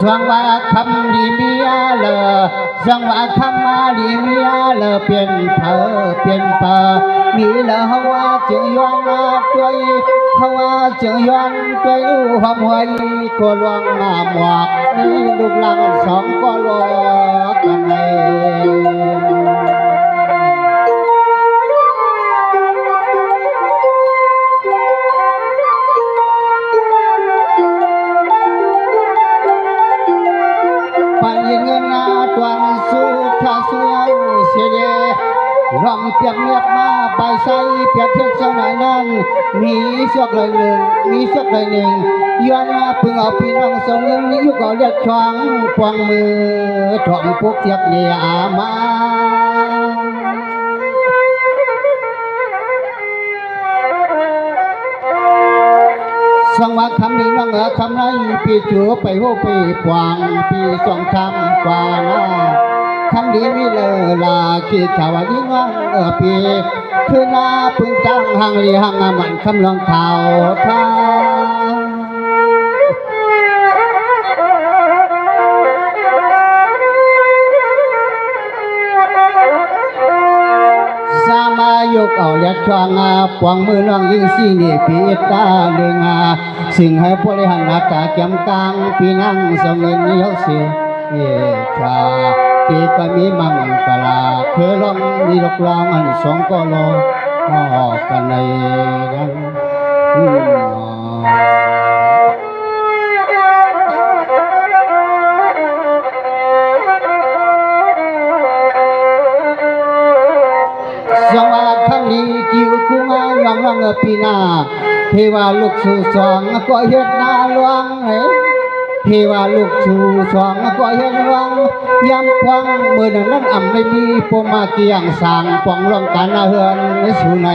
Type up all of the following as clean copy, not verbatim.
Sang hoa khăm đi mía lờ sang hoa khăm đi mía lờ biển phở mi lờ hoa trường yuan tuổi hoa trường yuan tuổi hoa muối cô loang muak lục lăng sóng cô lo cần này toàn su tha suy sê rầm tiệp nghiệp ma bài say tiệp thiết sau này nan mi suốt lời lừng yuan phương ở pin nong sông ngân yêu có liệt choáng quang mưa trọn quốc tiệp nhẹ ma sang hoa khăm đi nong ở khăm này pi chúaไปโหไปปวางpi song tham qua naคำดีมิเลลาคิดข่าวดิ้งว่างปีคือหน้าพึ่งจังห่างลีห่างมันคำลองเท้าท่าสามายุกเอาเล็ดช่วงปวงมือน้องยิ่งสีนี่ปีตาเลืองสิ่งให้บริหารนักการเกี่ยมกลางปีนั่งสมเงินเลี้ยวเสียชาปีก็มีมังกลาคือลองมีลูกลองอันสองก็รอกันในนั้นสังวาคำนี้จิวกุ้งยองลังปีนาเทวาลูกสู่สองก็เฮ็ดนาหลวงเทวาลูกชูสองก็เห็นวังยำควังเมื่อนั้นอ่ำไม่มีปมมาเกี่ยงสางปองร่วมกันเฮือนสู่ใน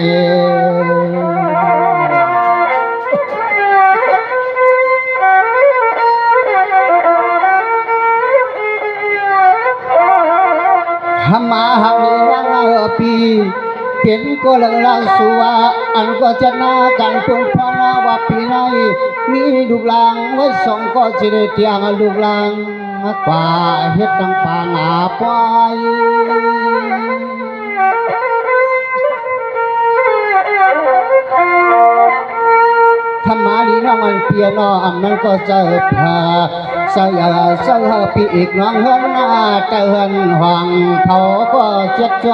หามาหามีรังปีเป็นก็เลิกลาสัวอันก็จะน่ากันจงพานาว่าปีไหนมีลูกหลางไว้สองก็จะได้เตียงลูกหลางกว่าเฮ็ดดังปางอาปอยธรรมาลีน้องมันเปียน้องมันก็จะพาเสียปีอีกน้องเฮือนเตือนห่วงเขาก็เจ็บใจ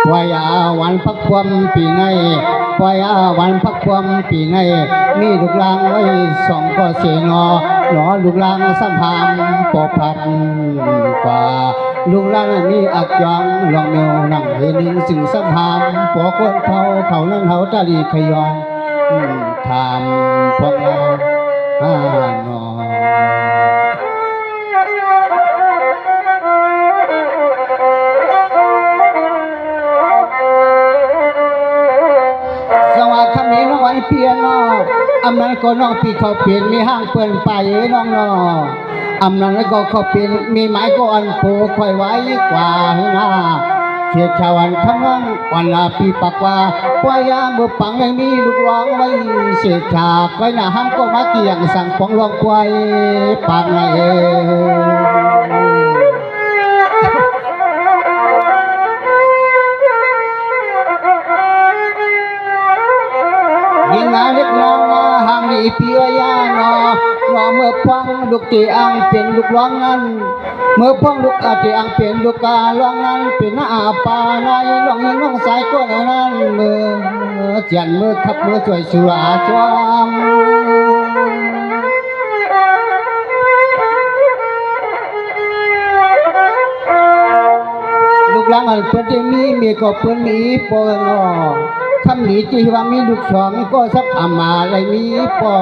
ปอยวันพักความปีในปอยวันพักความปีในมีลูกลางไว้สองก็เสียนอหนอลูกลางสัมพันธ์ปกพันกว่าลูกลางนี่อักจังลองเมียวนั่งเห็นสิ่งสัมพันธ์ปกคนเขานั่งเขาตาลีขยอนทำพวกเราหนอเพียนออำนั้นก็น้องปีเขาเปลี่ยนมีห้างเปิ่นไปน้องนออำนั้นก็เขาเปลี่ยนมีไม้ก็อันโผล่คอยไว้กว่าให้หน้าเขียดชาวันคำน้องวันลาปีปากว่าปอยามือปังไม่มีลูกร้องไว้เสียฉากไว้หน้าห้ามก็มาเกี่ยงสั่งปองลองควายปากไหนยิงเล็กน้องห่างดีเพียยานอเมื่อพังลูกตีอังเป็นลูกร้องนั้นเมื่อพังลูกตีอังเป็นลูกการ้องนั้นเป็นอาปาในร้องยังน้องสายก้นนั้นเมื่อเจียนเมื่อขับเมื่อสวยชัวจอมลูกหลังอันเพิ่นได้มีก็เพิ่นมีปอนอคำนี้ที่ว่ามีลูกสองก็สับอามาอะไรมีปอ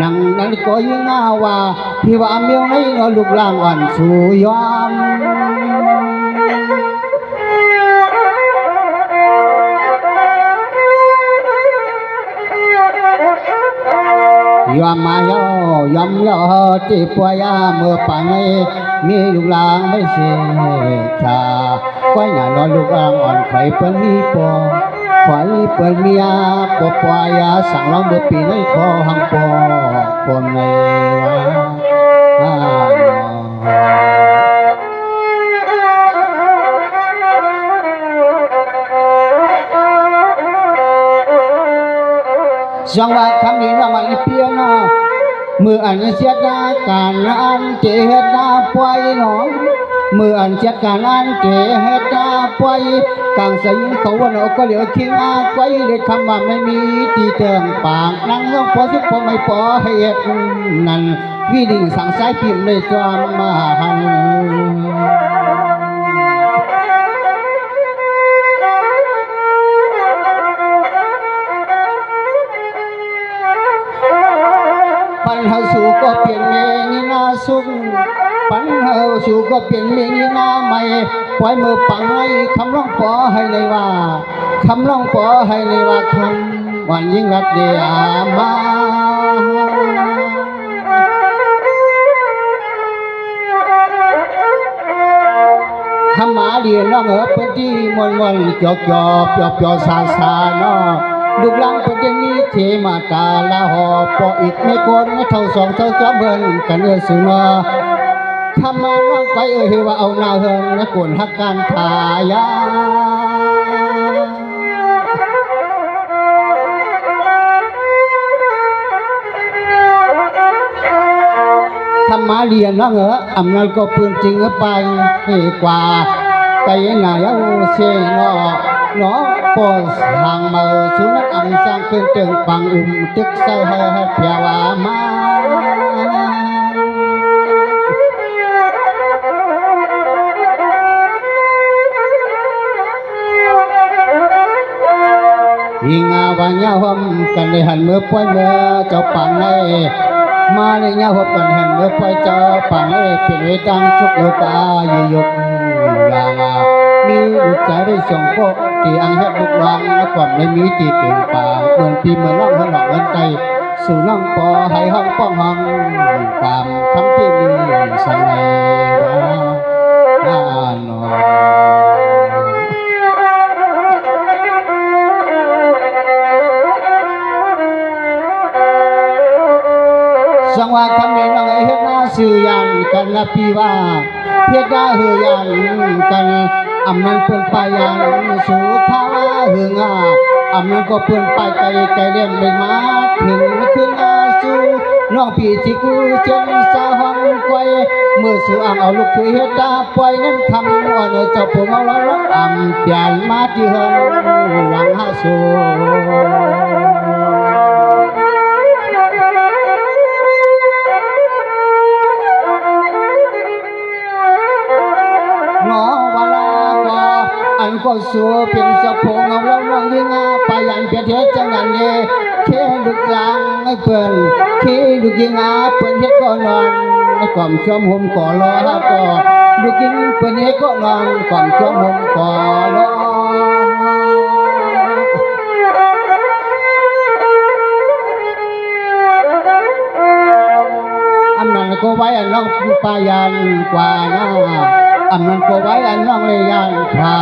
นังนั้นก็ยังง่าว่าที่ว่าเมียวในนอลูกหลังอ่อนสู่ยอมยอมมาย่อยอมย่อที่ปวยาเมื่อป่านนี้ มีลูกหลางไม่เสียชาก้อยหน้านอนลูกอ่างอ่อนไข่เปิ้นมีปอไข่เปิ้นมีอาปอปอยาสั่งร้องเดือปีในคอหังปอคนในว่าจังหวะคำนี้น้องอีเปียนะมืออันเสียดาการอันเจเหดาปล่อยน้องมืออันเสียการอันเจเหดาปล่อยกลางสยิงเขาวันก็เหลียวคิงอาไว้เด็กคำว่าไม่มีตีเติมปากนั่งร้องพอสิพอไม่พอให้เอ็ดนั่นวิดิ่งสั่งสายพิมพ์เลยจอมมาหันปัญหาสู่ก็เปลี่ยนเมงีนาสุขปัญหาสู่ก็เปลี่ยนเมงีนาใหม่ปล่อยมือปังให้คำร้องปอให้เลยว่าคำร้องปอให้เลยว่าคำวันยิ่งรักเดียมาทำมาเรียนน้องเป็นที่มนมนจอกจอบจอบจอซาซาเนาะลูกหลังประเด็นนี้เทมาตาลาหอปออีกไม่กนเท่าสองเท่าจ้าเบิ่นกันสุนาทำมาน้องไปว่าเอาหน้าเฮิงและกวนฮักการทายาทำมาเรียนน้องอำนาจก็ปืนจริงไปกว่าไก่หน้าเอาเสียนอน้องปอทางมาสุนัขอันสร้างขึ้นเติงปังตึกใส่ให้เพียวมายิงวันยาหอมกันเลยหันเมื่อป่วยเมื่อเจ้าปังเลยมาเลยยาหอมกันหันเมื่อป่วยเจ้าปังเลยเป็นเวทังชุกโลกายยกอย่างมีลูกใจได้ส่งพวกที่อังเฮ็ดลูกหลานและก่อนไม่มีตีเก่งป่าเหมือนปีเหมือนน้องหลอกเงินใจสู่น้องปอให้ห้องป้องห้องตามคำที่มีสังเกตว่าหนอสังวาคำนี้น้องเฮ็ดนาสื่อยันกันละปีว่าเฮ็ดได้เฮือยันกันอำนั้นเปิ้นไปยันสู่ท้าเฮืองาอำนั้นก็เปิ้นไปไกลไกลเล่นไม่มาถึงขึ้นอาสู่น้องพี่ที่กูเจนสาหังไกวเมื่อสู่อ่างเอาลูกช่วยเฮ็ดตาปล่อยนั้นคำว่าเนเจ้าผมเอาละอำเปลี่ยนมาที่เฮือนหลังหาสู่อันก็สัวเป็นสะโพงเอาแล้วน้องยิงไปยันเพียรเทจังนั้นเย่เคลูกหลังให้เปิ้นเคลูกยิงเปิ้นเฮ็ดก็นอนก่อมชมห่มก่อรอก็ลูกยิงเปิ้นเฮ็ดก็นอนก่อมชมห่มก่อรออันนั้นก็ไว้อันน้องปายันกว่านะอันนั้นก็ไว้อันน้องเลยยันพา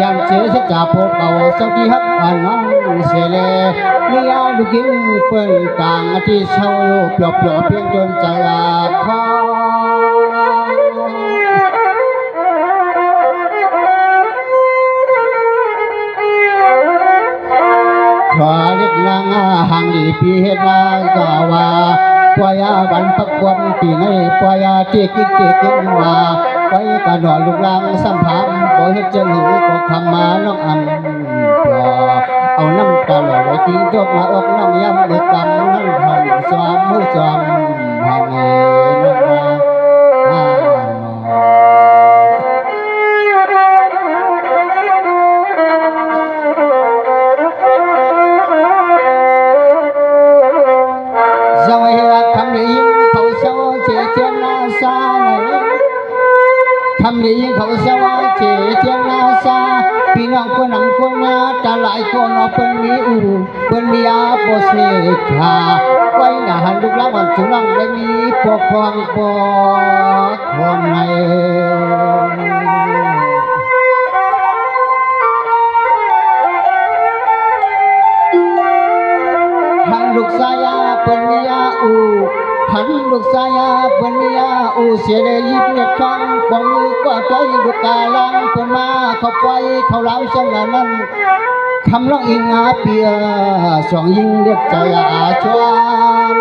ยันเสียสัจจะพบเอาสักที่ฮักอันน้องเสียเลยมียาลูกยิงเปิ้นต่างที่เช่าอยู่เปล่าเพียงจนใจคอขอเล็กนางห่างดีพี่เฮ็ดนาก็ว่าปอยาวันพักความปีในปอยาเจ๊กินว่าไว้กระดอนลูกหลังสัมผัสบ่เฮ็ดจะหือก็คำมาน้องอำปลอเอาน้ำตาหล่อไว้กินจบมาอกน้องย้ำดึกกำนั่งทำซ้อมมือซ้อมหางเงินสวัสดีคำนี้เขาเศร้าเสียเจียนนาซาคำนี้เขาเศร้าเสียเจียนนาซาพี่น้องคนไหน ำคนนาจะหลายคนเอาเป็นมีอูเป็นมีอาโปเสกาไว้หน้าหันลูกหลานวันสุรังได้มีปกครองปกครองในหันลูกสายาเป็นมีอาอูหันลูกสายาเป็นมีอาอูเสียเลยยิบเน็ตช่องปองมือก็ใจลูกกาลังเป็นมาเข้าไปเขาล้ำเส้นนั้นคำร้องอิงอาเปียสองยิงเรียกใจอาชวน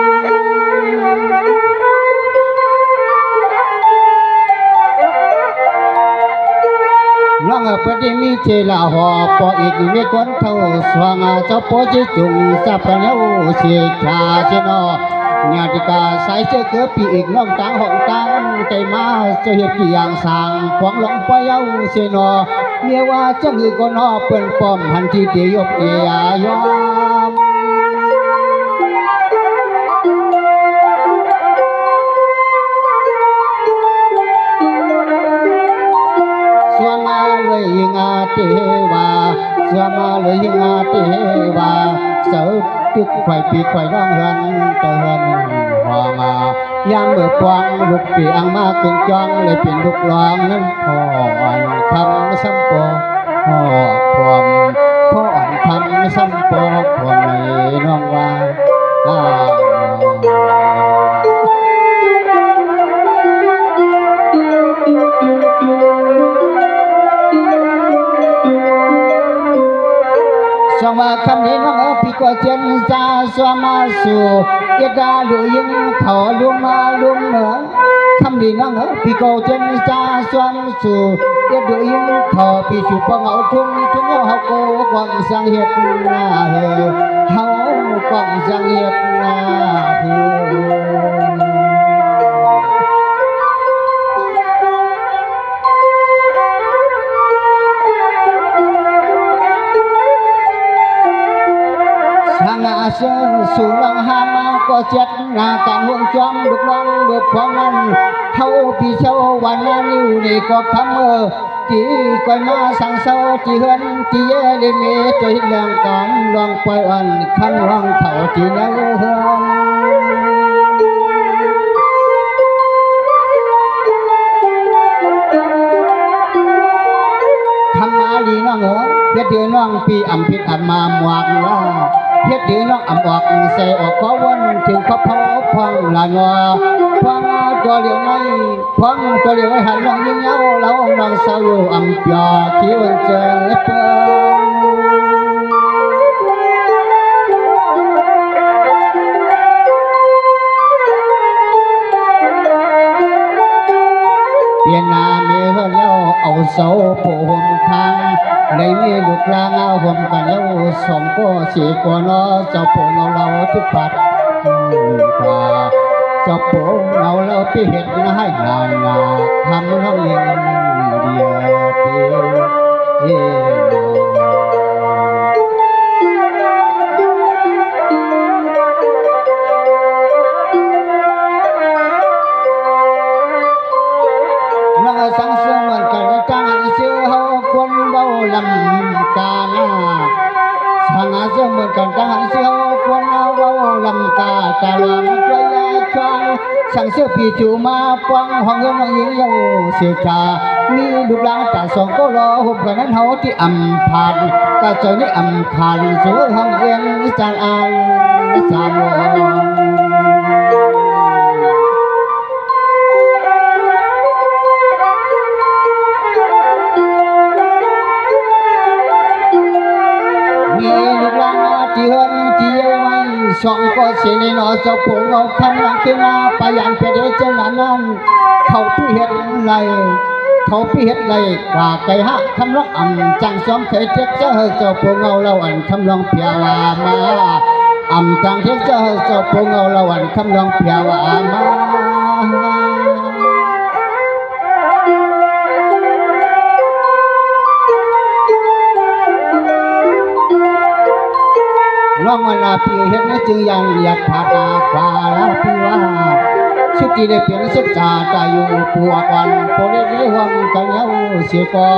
ร้องเปิดมีเจลาหอปออีกมีคนเท่าสว่างเจ้าปอจิจุงสับเนื้อเสียชาเชนอญาติกาสายเสื้อเกือปีอีกน้องต่างห้องต่างใจมาจะเหตุกี่อย่างสั่งขวางหลงไปเอาเสนอเมียว่าจะหือก็นอเปิ้นป้อมหันที่เดียบเอียยอมสวมาเลยงาเทวาสวมาเลยงาเทวาเสิร์ฟตึกไข่ปีไข่ร้องเฮือนเตือนหองยามเมื่อปวงลูกปีอังมาเกินจองเลยเป็นลูกร้องนั้นพออ่อนคำซ้ำปอพอความพออ่อนคำซ้ำปอความในน้องว่าสมาคำนี้น้องพี่ก็เจนจาสมาสู่ยดาลุยิงเขาลุมมาลุมเหนือคำนี้น้องพี่ก็เจนจาสมสู่ยดายิงเขาพี่ชูปงเอาทุ่งทุ่งเอาเขาโกกวางสังเหตุนาเฮเขากวางสังเหตุนาเฮทางอาเซียนสู่ลังหามาก็เจ็ดนาการห่วงจอมลูกน้องเบิกพองนั้นเขาพี่เช้าวันนั้นอยู่ในก็คำที่ก้อยมาสั่งเศร้าที่เฮือนที่เย่ได้เมจอยแรงการลองปล่อยอ่อนขันลองเข่าที่เนื้อเฮือนคำมาลีน้องเพียรเดือน้องปีอ่ำพิษอ่ำมาหมวกว่าเฮ็ดดีน้องอ่ำออกใส่ออกก็วนถึงเขาเผาพองลานอพองตัวเหลียวในพองตัวเหลียวไว้หันน้องยิ่งเงาเราน้องสาวอยู่อ่ำปยอขี้วันเจอเปิ้เปลี่ยนนาเมียเลี้ยวเอาเสาปูห่มคางเลยมีลูกลางเอาห่มกันแล้วสองก็สี่ก็นอเจ้าปูเราที่ปัดกาเจ้าปูเราที่เห็นให้นานนาทำเราเองเดียวปีน้องสังเสริญเหมือนกันจังเชื่อเขาคนเบาลำกาหน้าสังเสริญเหมือนกันจังเชื่อเขาคนเบาลำกาตาลำใจช่างสังเสริญปีจูมาฟังห้องเงินน้องยิงเยาเสียชามีลูกหลานจ่าสองก็รอหุบกันนั้นเขาที่อ่ำผ่านก็เจอในอ่ำผ่านสวยห้องเอ็นจางอันสามวมีลูกหลานที่เฮือนที่เยี่ยมสองก็เสียในนอเจ้าปู่เอาคำหลังขึ้นมาไปยันเพเดจังนั้นเขาพี่เห็ดไรเขาพี่เห็ดไรกว่าไก่ฮะคำร้องอ่ำจังซ้อมเคยเท็จเจ้าเจ้าปู่เอาเราอันคำร้องเพียวมาอ่ำจังเท็จเจ้าเจ้าปู่เอาเราอันคำร้องเพียวมาร้องวันลาพี่เห็นนะจึงยังอยากขาดตาควาลาพี่ว่าชุดที่ได้เปลี่ยนศึกษาใจอยู่ปวกวันโปรเลี้ยงกันแล้วเสียก่อ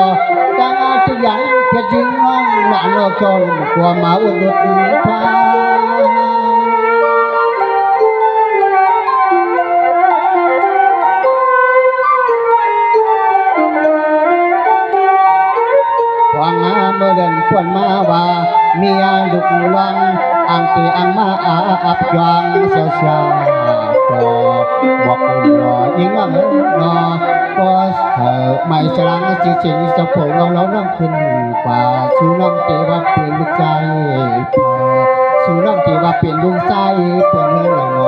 จังทุกอย่างเพียรจึงน้อง หลานโลกจนกลัวมาอุดฟ้าวางเมื่อเดินควรมาว่าเมียลุกลังอังตีอังมาอับยองเสียวเสียวก็บอกรอยิงว่าเนอก็ไม่ฉลังจิจิงสะโพกเราน้องขึ้นป่าสู้น้องตีว่าเปลี่ยนลูกใจพอสู้น้องตีว่าเปลี่ยนลูกใจเปลี่ยนเรื่องน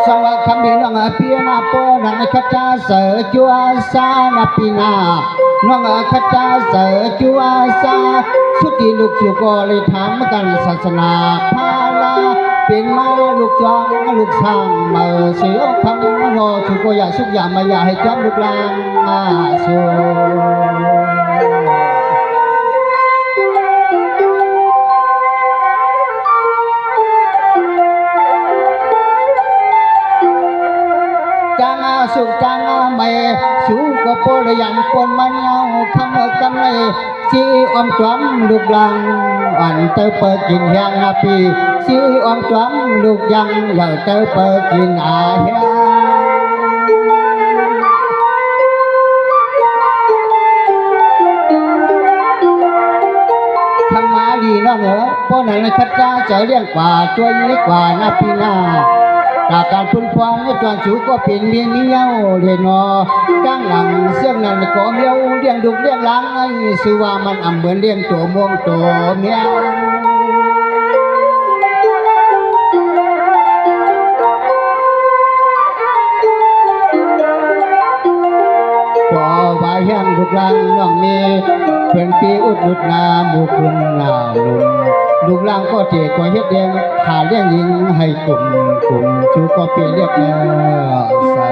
สวัสดิ์คำเดียงปีนาโปนังขจาเสจัวสานาปีนาน้องขจาเสจัวสาสุดที่ลูกจูก็เลยถามกันศาสนาพาลาเป็นมาลูกจองลูกสร้างเมื่อเสียวคำโนจูก็อยากสุขอยากมาอยากให้จำลูกลางมาสู่สุขจังไม่สู้ก็ปลยันปนมันเอาคำกำเลยสีอมจอมลูกลังอันเตอเปิดกินแหงนาปีสีอมจอมลูกยังอย่าเตอเปิดกินอาเฮทำมาดีน้องเหรอเพราะนั้นคัดจ้าจะเลี้ยงกว่าตัวนี้กว่านาปีหน้าจากการพุ่นพวงจวนจูก็เป็นเมียเมียวเรียนอกลางหลังเสื่องนั้นก็เมียวเลี้ยงดุกเลี้ยงหลังไอ้สือว่ามันเหมือนเลี้ยงตัวม่วงตัวเมียพอว่าแห้งลูกหลังน้องเมียเพื่อนปีอุดนุดนาหมู่คุณนาลุงลูกหลังก็เจก็เฮ็ดเองหาเลี้ยงยิงให้กลุ่มชูก็เปเรียกเนื้อสา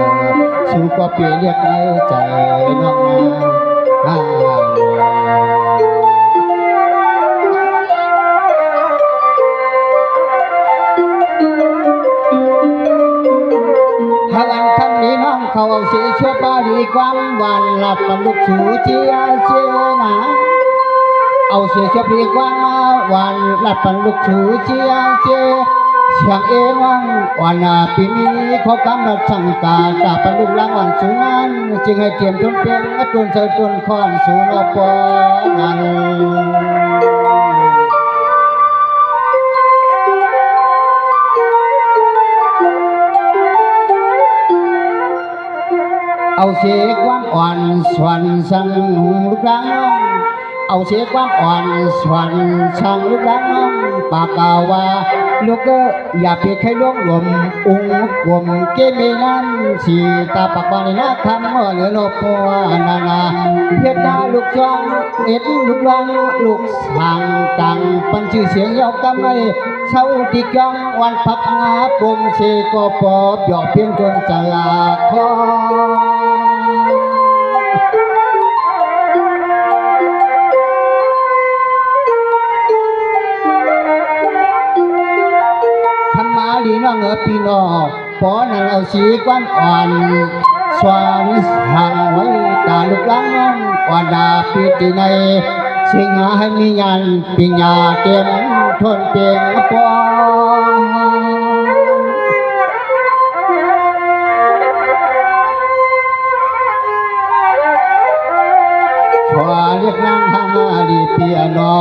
ชูก็เปเรียกเนื้อใจน้องนาหากอันคำนี้น้องเขาเอาเสียชั่วปาดีความหวานหลับกับลูกชูเจียเจนาเอาเสียชั่วปีความหวานหลับกับลูกชูเจียเจเชียงเอวังวันปีนี้เขากำลังช่างตาตาปลุกลังวันสูงนั้นจึงให้เตรียมทุนเพียงตุนเสยตุนคอนสูนปอนั้นเอาเสียความอ่อนสวนสังลูกลังเอาเสียความอ่อนสวนสังลูกลังปากกาวาลูกก็อย่าเพียงให้ล่วงหลวมองค์กลมเกมีนั้นสีตาปากบานนะคำเหนือนพนานาเพียรดาลูกจองเอ็ดลูกลังลูกสั่งตังปันชื่อเสียงยาวกำไมเช้าที่กลางวันพักงาปมเสก็ปอบหยอกเพียงจนสลาคอดีน้องเอ๋พี่น้องพอนั่นเอาสีกว้านอ่อนสวนห่างไว้ตาลูกหลังอ่อนดาปีตีในสิงหาให้มีงานปิญญาเต็มทนเปียงปอพอเรียกนางหาดีเปียนอ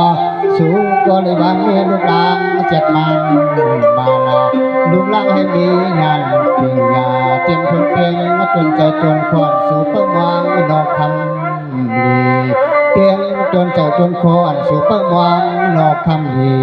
สูงก็เลยดังเมียลูกหลังเจ็บมันมาลาลูกหลังให้มีงานปิญญาเต็มทนเปียงมาจนใจจนคอนสู่เปิ้งวางดอกคำดีเปียงจนใจจนคอนสู่เปิ้งวางดอกคำดี